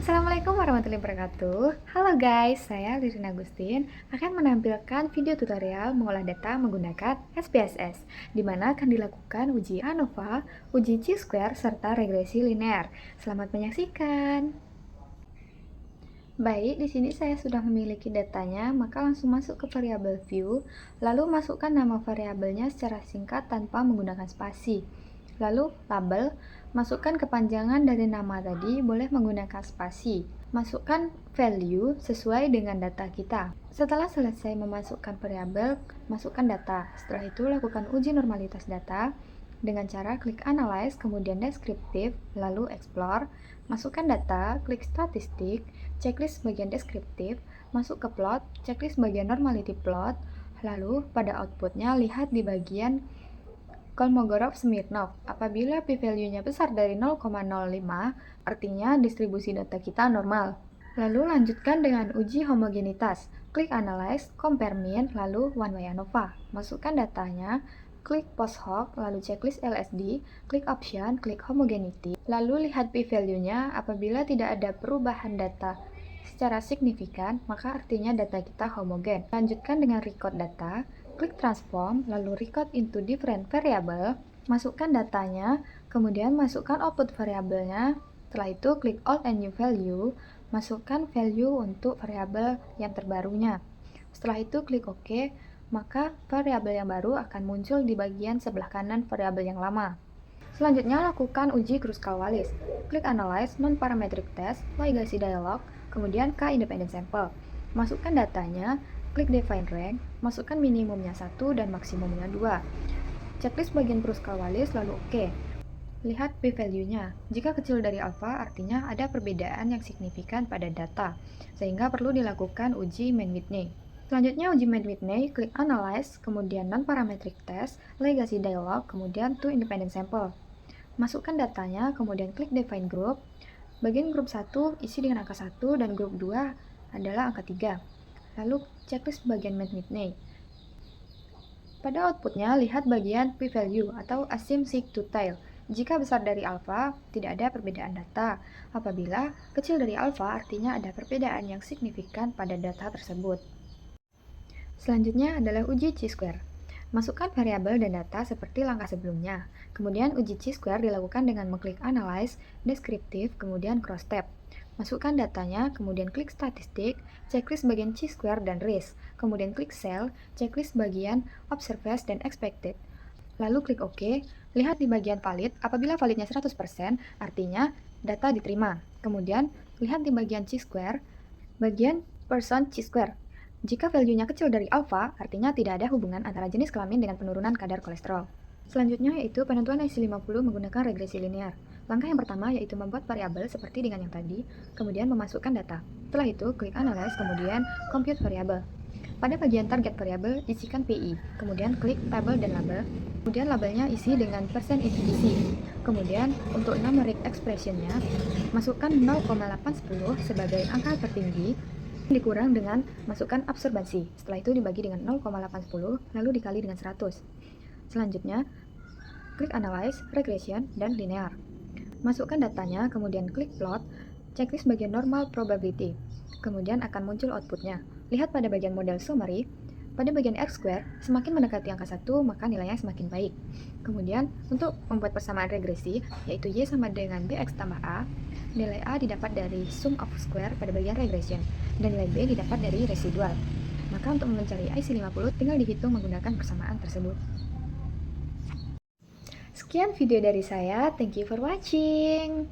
Assalamualaikum warahmatullahi wabarakatuh. Halo guys, saya Lirin Agustin akan menampilkan video tutorial mengolah data menggunakan SPSS, di mana akan dilakukan uji ANOVA, uji chi-square, serta regresi linear. Selamat menyaksikan. Baik, di sini saya sudah memiliki datanya, maka langsung masuk ke variabel view, lalu masukkan nama variabelnya secara singkat tanpa menggunakan spasi. Lalu label, masukkan kepanjangan dari nama tadi, boleh menggunakan spasi. Masukkan value sesuai dengan data kita. Setelah selesai memasukkan variabel, masukkan data. Setelah itu lakukan uji normalitas data dengan cara klik Analyze, kemudian Deskriptif, lalu Explore. Masukkan data, klik Statistik, checklist bagian deskriptif, masuk ke Plot, checklist bagian Normality Plot, lalu pada outputnya lihat di bagian Kolmogorov-Smirnov. Apabila p-value-nya besar dari 0,05, artinya distribusi data kita normal. Lalu lanjutkan dengan uji homogenitas. Klik Analyze, Compare Mean, lalu One Way ANOVA. Masukkan datanya, klik Post Hoc, lalu checklist LSD, klik Option, klik Homogeneity. Lalu lihat p-value-nya. Apabila tidak ada perubahan data secara signifikan, maka artinya data kita homogen. Lanjutkan dengan Record Data. Klik Transform, lalu Record into Different Variable, masukkan datanya, kemudian masukkan output variabelnya. Setelah itu, klik All and New Value, masukkan value untuk variabel yang terbarunya. Setelah itu, klik OK, maka variabel yang baru akan muncul di bagian sebelah kanan variabel yang lama. Selanjutnya, lakukan uji Kruskal-Wallis. Klik Analyze Non-Parametric Test, Ligasi Dialog, kemudian K-Independent Sample. Masukkan datanya, klik Define Rank, masukkan minimumnya 1 dan maksimumnya 2. Checklist bagian Kruskal-Wallis, lalu OK. Lihat p-value-nya. Jika kecil dari alpha, artinya ada perbedaan yang signifikan pada data, sehingga perlu dilakukan uji Mann-Whitney. Selanjutnya uji Mann-Whitney, klik Analyze, kemudian Non-Parametric Test, Legacy Dialog, kemudian To Independent Sample. Masukkan datanya, kemudian klik Define Group. Bagian grup 1 isi dengan angka 1 dan grup 2 adalah angka 3. Lalu checklist bagian Mann-Whitney. Pada outputnya, lihat bagian p-value atau asymptotic. Jika besar dari alpha, tidak ada perbedaan data. Apabila kecil dari alpha, artinya ada perbedaan yang signifikan pada data tersebut. Selanjutnya adalah uji chi-square. Masukkan variabel dan data seperti langkah sebelumnya. Kemudian uji chi-square dilakukan dengan mengklik Analyze, Deskriptif, kemudian Cross-Tab. Masukkan datanya, kemudian klik Statistik, checklist bagian chi-square dan Risk, kemudian klik Cell, checklist bagian Observed dan Expected. Lalu klik OK, lihat di bagian valid, apabila validnya 100%, artinya data diterima. Kemudian, lihat di bagian chi-square, bagian Person chi-square. Jika value-nya kecil dari alpha, artinya tidak ada hubungan antara jenis kelamin dengan penurunan kadar kolesterol. Selanjutnya yaitu penentuan IC50 menggunakan regresi linear. Langkah yang pertama yaitu membuat variabel seperti dengan yang tadi, kemudian memasukkan data. Setelah itu, klik Analyze, kemudian Compute Variable. Pada bagian Target Variable, isikan PI, kemudian klik Table dan Label, kemudian labelnya isi dengan persen efisiensi. Kemudian, untuk numeric expression-nya, masukkan 0,810 sebagai angka tertinggi, dikurang dengan masukkan absorbansi. Setelah itu dibagi dengan 0,810, lalu dikali dengan 100. Selanjutnya, klik Analyze, Regression, dan Linear. Masukkan datanya, kemudian klik Plot, checklist bagian Normal Probability. Kemudian akan muncul outputnya. Lihat pada bagian Model Summary, pada bagian X-square, semakin mendekati angka 1, maka nilainya semakin baik. Kemudian, untuk membuat persamaan regresi, yaitu Y sama dengan BX tambah A, nilai A didapat dari sum of square pada bagian regression, dan nilai B didapat dari residual. Maka untuk mencari IC50, tinggal dihitung menggunakan persamaan tersebut. Sekian video dari saya, thank you for watching.